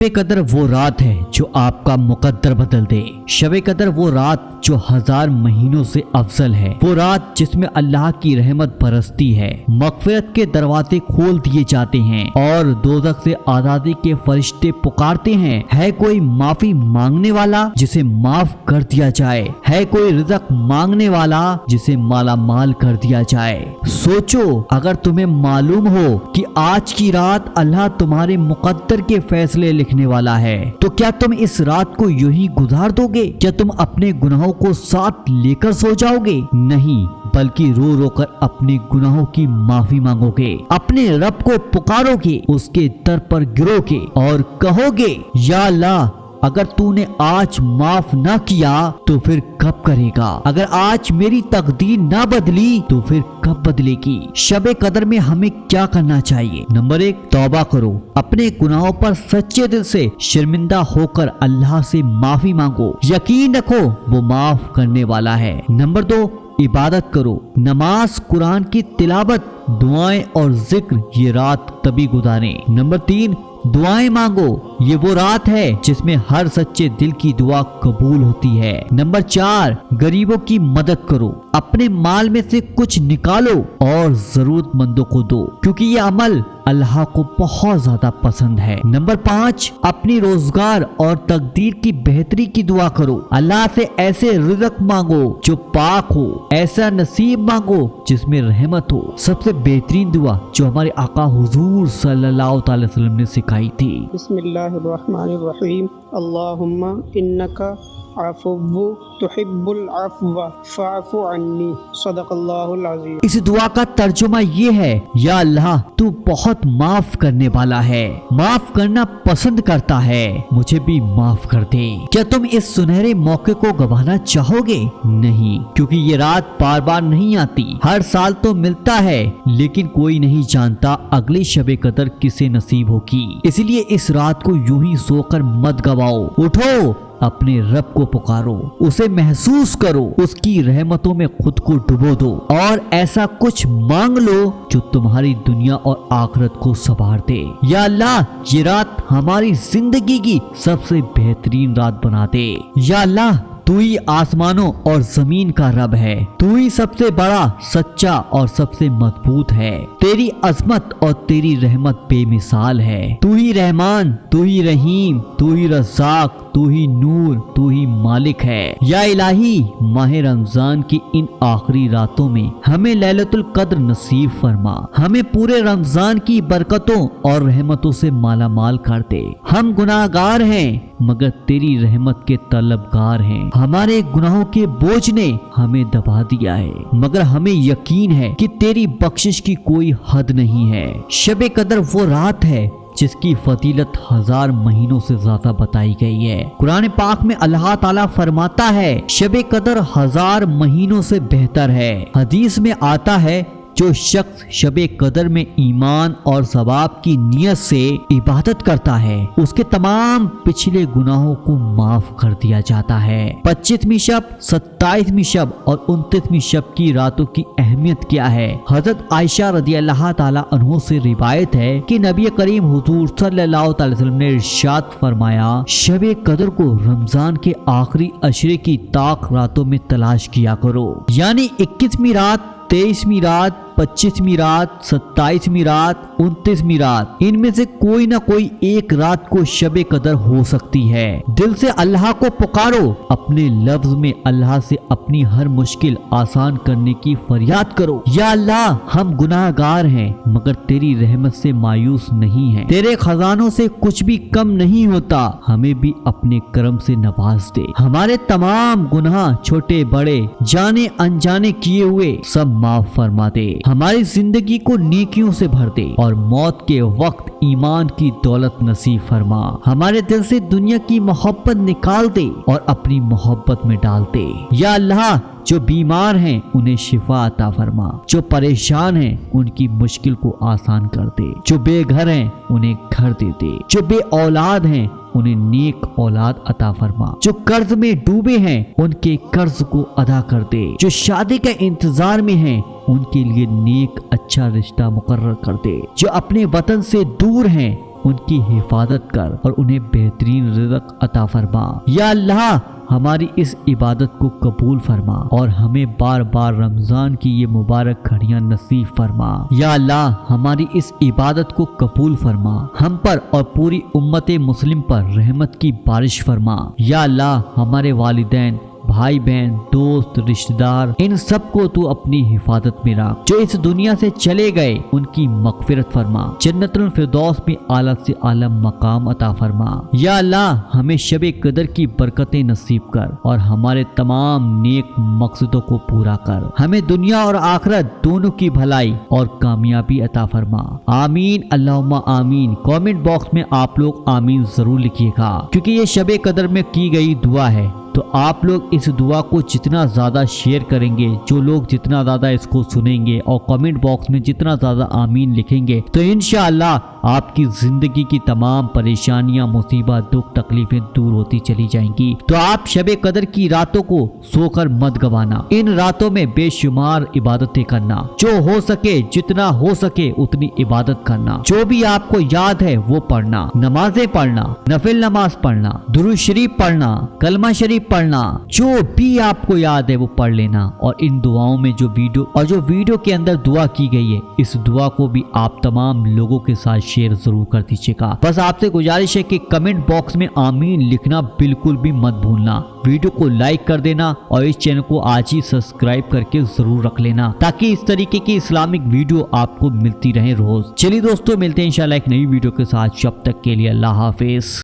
शब कदर वो रात है जो आपका मुकद्दर बदल दे। शब कदर वो रात जो 1000 महीनों से अफजल है। वो रात जिसमें अल्लाह की रहमत बरसती है, मगफिरत के दरवाजे खोल दिए जाते हैं और दोज़ख से आजादी के फरिश्ते पुकारते हैं। है कोई माफी मांगने वाला जिसे माफ कर दिया जाए, है कोई रिज़्क मांगने वाला जिसे माला माल कर दिया जाए। सोचो, अगर तुम्हें मालूम हो कि आज की रात अल्लाह तुम्हारे मुकद्दर के फैसले लिखने वाला है, तो क्या तुम इस रात को यूं ही गुजार दोगे? क्या तुम अपने गुनाहों को साथ लेकर सो जाओगे? नहीं, बल्कि रो रो कर अपने गुनाहों की माफी मांगोगे, अपने रब को पुकारोगे, उसके दर पर गिरोगे और कहोगे, या अल्लाह, अगर तूने आज माफ ना किया तो फिर कब करेगा? अगर आज मेरी तकदीर ना बदली तो फिर कब बदलेगी? शब कदर में हमें क्या करना चाहिए? नंबर 1, तौबा करो। अपने गुनाहों पर सच्चे दिल से शर्मिंदा होकर अल्लाह से माफी मांगो। यकीन रखो वो माफ करने वाला है। नंबर 2, इबादत करो। नमाज, कुरान की तिलावत, दुआएं और जिक्र ये रात तभी गुजारें। नंबर 3, दुआएं मांगो। ये वो रात है जिसमें हर सच्चे दिल की दुआ कबूल होती है। नंबर 4, गरीबों की मदद करो। अपने माल में से कुछ निकालो और जरूरतमंदों को दो, क्योंकि ये अमल अल्लाह को बहुत ज्यादा पसंद है। नंबर 5, अपनी रोजगार और तकदीर की बेहतरी की दुआ करो। अल्लाह से ऐसे रिज़्क मांगो जो पाक हो, ऐसा नसीब मांगो जिसमें रहमत हो। सबसे बेहतरीन दुआ जो हमारे आका हुजूर सल्लल्लाहु अलैहि वसल्लम ने सिखाई थी। बिस्मिल्लाहिर्रहमानिर्रहीम। अल्लाहुम्मा इन्नका अफ़ुव्वु तुहिब्बुल अफ़्व फ़अफ़ु अन्नी। सदक़ल्लाहुल अज़ीम। इस दुआ का तर्जुमा ये है, या अल्लाह, तू बहुत माफ करने वाला है, माफ करना पसंद करता है, मुझे भी माफ कर दे। क्या तुम इस सुनहरे मौके को गंवाना चाहोगे? नहीं, क्योंकि ये रात बार बार नहीं आती। हर साल तो मिलता है, लेकिन कोई नहीं जानता अगली शब कदर किसे नसीब होगी। इसलिए इस रात को यूं ही सोकर मत गवाओ। उठो, अपने रब को पुकारो, उसे महसूस करो, उसकी रहमतों में खुद को डुबो दो और ऐसा कुछ मांग लो जो तुम्हारी दुनिया और आखिरत को संवार दे। या अल्लाह, ये रात हमारी जिंदगी की सबसे बेहतरीन रात बना दे। या अल्लाह, तू ही आसमानों और जमीन का रब है, तू ही सबसे बड़ा, सच्चा और सबसे मजबूत है। तेरी अजमत और तेरी रहमत बेमिसाल है। तू ही रहमान, तू ही रहीम, तू ही रज़्ज़ाक, तू ही नूर, तू ही मालिक है। या इलाही, माह रमजान की इन आखिरी रातों में हमें लैलतुल कद्र नसीब फरमा। हमें पूरे रमजान की बरकतों और रहमतों से माला माल कर दे। हम गुनाहगार हैं, मगर तेरी रहमत के तलबगार हैं। हमारे गुनाहों के बोझ ने हमें दबा दिया है, मगर हमें यकीन है कि तेरी बख्शिश की कोई हद नहीं है। शब कदर वो रात है जिसकी फजीलत 1000 महीनों से ज्यादा बताई गई है। कुरान पाक में अल्लाह ताला फरमाता है, शब कदर 1000 महीनों से बेहतर है। हदीस में आता है, जो शख्स शब कदर में ईमान और सवाब की नियत से इबादत करता है, उसके तमाम पिछले गुनाहों को माफ कर दिया जाता है। 25वीं शब, 27वीं शब और 29वीं शब की रातों की अहमियत क्या है? हजरत आयशा रदियल्लाहु ताला अन्हा से रिवायत है कि नबी करीम हुजूर सल्लल्लाहु अलैहि वसल्लम ने इरशाद फरमाया, शब कदर को रमजान के आखिरी अशरे की ताक रातों में तलाश किया करो। यानी 21वीं रात, 23वीं रात, 25वीं रात, 27वीं रात, 29वीं रात, इनमें से कोई ना कोई एक रात को शब कदर हो सकती है। दिल से अल्लाह को पुकारो, अपने लफ्ज में अल्लाह से अपनी हर मुश्किल आसान करने की फरियाद करो। या अल्लाह, हम गुनाहगार हैं, मगर तेरी रहमत से मायूस नहीं हैं। तेरे खजानों से कुछ भी कम नहीं होता, हमें भी अपने करम से नवाज दे। हमारे तमाम गुनाह, छोटे बड़े, जाने अनजाने किए हुए, सब माफ फरमा दे। हमारी जिंदगी को नेकियों से भर दे और मौत के वक्त ईमान की दौलत नसीब फरमा। हमारे दिल से दुनिया की मोहब्बत निकाल दे और अपनी मोहब्बत में डाल दे। या अल्लाह, जो बीमार हैं उन्हें शिफा अता फरमा, जो परेशान हैं उनकी मुश्किल को आसान कर दे, जो बेघर हैं उन्हें घर दे दे, जो बे औलाद हैं उन्हें नेक औलाद अता फरमा, जो कर्ज में डूबे हैं उनके कर्ज को अदा कर दे, जो शादी के इंतजार में हैं उनके लिए नेक अच्छा रिश्ता मुकर्रर कर दे, जो अपने वतन से दूर हैं ان کی حفاظت کر اور انہیں بہترین رزق عطا فرما۔ یا اللہ ہماری اس عبادت کو قبول فرما اور ہمیں بار بار رمضان کی یہ مبارک گھڑیاں نصیب فرما۔ یا اللہ ہماری اس عبادت کو قبول فرما، ہم پر اور پوری امت مسلم پر رحمت کی بارش فرما۔ یا اللہ ہمارے والدین، بھائی بہن، دوست، رشتہ دار، ان سب کو تو اپنی حفاظت میں رکھ۔ جو اس دنیا سے چلے گئے ان کی مغفرت فرما، جنت الفردوس میں اعلیٰ سے اعلیٰ مقام عطا فرما۔ یا اللہ ہمیں شب قدر کی برکتیں نصیب کر اور ہمارے تمام نیک مقصدوں کو پورا کر، ہمیں دنیا اور آخرت دونوں کی بھلائی اور کامیابی عطا فرما۔ آمین اللہم آمین۔ کامنٹ باکس میں آپ لوگ آمین ضرور لکھیے گا، کیونکہ یہ شب قدر میں کی گئی دعا ہے، تو آپ لوگ اس دعا کو جتنا زیادہ شیئر کریں گے، جو لوگ جتنا زیادہ اس کو سنیں گے اور کمنٹ باکس میں جتنا زیادہ آمین لکھیں گے، تو انشاءاللہ آپ کی زندگی کی تمام پریشانیاں، مصیبت، دکھ، تکلیفیں دور ہوتی چلی جائیں گی۔ تو آپ شب قدر کی راتوں کو سو کر مت گوانا، ان راتوں میں بے شمار عبادتیں کرنا، جو ہو سکے جتنا ہو سکے اتنی عبادت کرنا، جو بھی آپ کو یاد ہے وہ پڑھنا، نمازیں پڑھنا، نفل نماز پڑھنا، درود شریف پڑھنا، کلمہ شریف پڑھنا، جو بھی آپ کو یاد ہے وہ پڑھ لینا۔ اور ان دعاؤں میں جو ویڈیو کے اندر دعا کی گئی ہے، اس دعا کو بھی آپ تمام لوگوں کے ساتھ شیئر ضرور کر دیجیے گا۔ بس آپ سے گزارش ہے کہ کمنٹ باکس میں آمین لکھنا بالکل بھی مت بھولنا، ویڈیو کو لائک کر دینا اور اس چینل کو آج ہی سبسکرائب کر کے ضرور رکھ لینا، تاکہ اس طریقے کی اسلامک ویڈیو آپ کو ملتی رہے روز۔ چلیے دوستوں، ملتے ہیں انشاءاللہ ایک نئی ویڈیو کے ساتھ، جب تک کے لیے اللہ حافظ۔